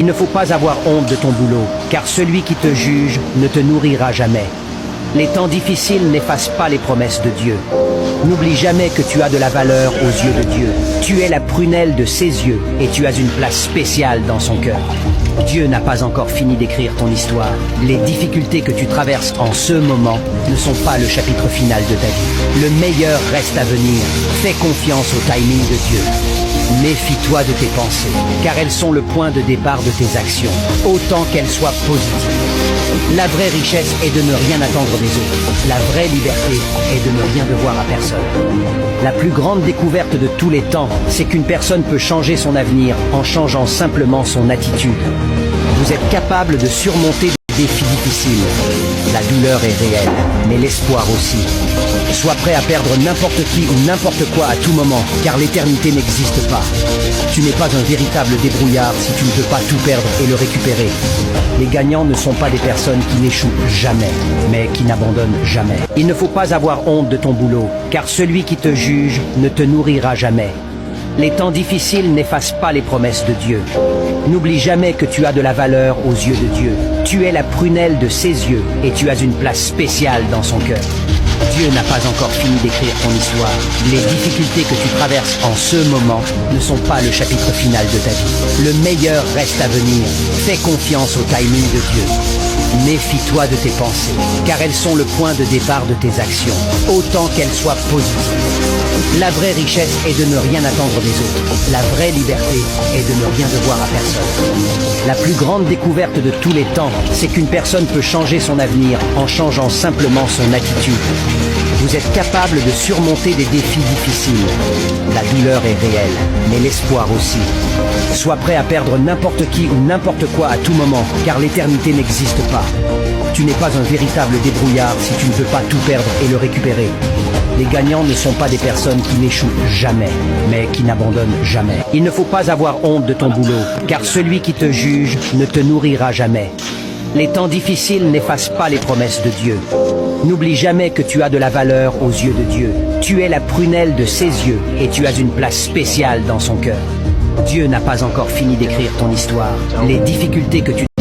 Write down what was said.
Il ne faut pas avoir honte de ton boulot, car celui qui te juge ne te nourrira jamais. Les temps difficiles n'effacent pas les promesses de Dieu. N'oublie jamais que tu as de la valeur aux yeux de Dieu. Tu es la prunelle de ses yeux et tu as une place spéciale dans son cœur. Dieu n'a pas encore fini d'écrire ton histoire. Les difficultés que tu traverses en ce moment ne sont pas le chapitre final de ta vie. Le meilleur reste à venir. Fais confiance au timing de Dieu. Méfie-toi de tes pensées, car elles sont le point de départ de tes actions, autant qu'elles soient positives. La vraie richesse est de ne rien attendre des autres. La vraie liberté est de ne rien devoir à personne. La plus grande découverte de tous les temps, c'est qu'une personne peut changer son avenir en changeant simplement son attitude. Vous êtes capable de surmonter des défis difficiles. La douleur est réelle, mais l'espoir aussi. Sois prêt à perdre n'importe qui ou n'importe quoi à tout moment, car l'éternité n'existe pas. Tu n'es pas un véritable débrouillard si tu ne peux pas tout perdre et le récupérer. Les gagnants ne sont pas des personnes qui n'échouent jamais, mais qui n'abandonnent jamais. Il ne faut pas avoir honte de ton boulot, car celui qui te juge ne te nourrira jamais. Les temps difficiles n'effacent pas les promesses de Dieu. N'oublie jamais que tu as de la valeur aux yeux de Dieu. Tu es la prunelle de ses yeux et tu as une place spéciale dans son cœur. Dieu n'a pas encore fini d'écrire ton histoire. Les difficultés que tu traverses en ce moment ne sont pas le chapitre final de ta vie. Le meilleur reste à venir. Fais confiance au timing de Dieu. Méfie-toi de tes pensées, car elles sont le point de départ de tes actions, autant qu'elles soient positives. La vraie richesse est de ne rien attendre des autres. La vraie liberté est de ne rien devoir à personne. La plus grande découverte de tous les temps, c'est qu'une personne peut changer son avenir en changeant simplement son attitude. Vous êtes capable de surmonter des défis difficiles. La douleur est réelle, mais l'espoir aussi. Sois prêt à perdre n'importe qui ou n'importe quoi à tout moment, car l'éternité n'existe pas. Tu n'es pas un véritable débrouillard si tu ne peux pas tout perdre et le récupérer. Les gagnants ne sont pas des personnes qui n'échouent jamais, mais qui n'abandonnent jamais. Il ne faut pas avoir honte de ton boulot, car celui qui te juge ne te nourrira jamais. Les temps difficiles n'effacent pas les promesses de Dieu. N'oublie jamais que tu as de la valeur aux yeux de Dieu. Tu es la prunelle de ses yeux et tu as une place spéciale dans son cœur. Dieu n'a pas encore fini d'écrire ton histoire. Les difficultés que tu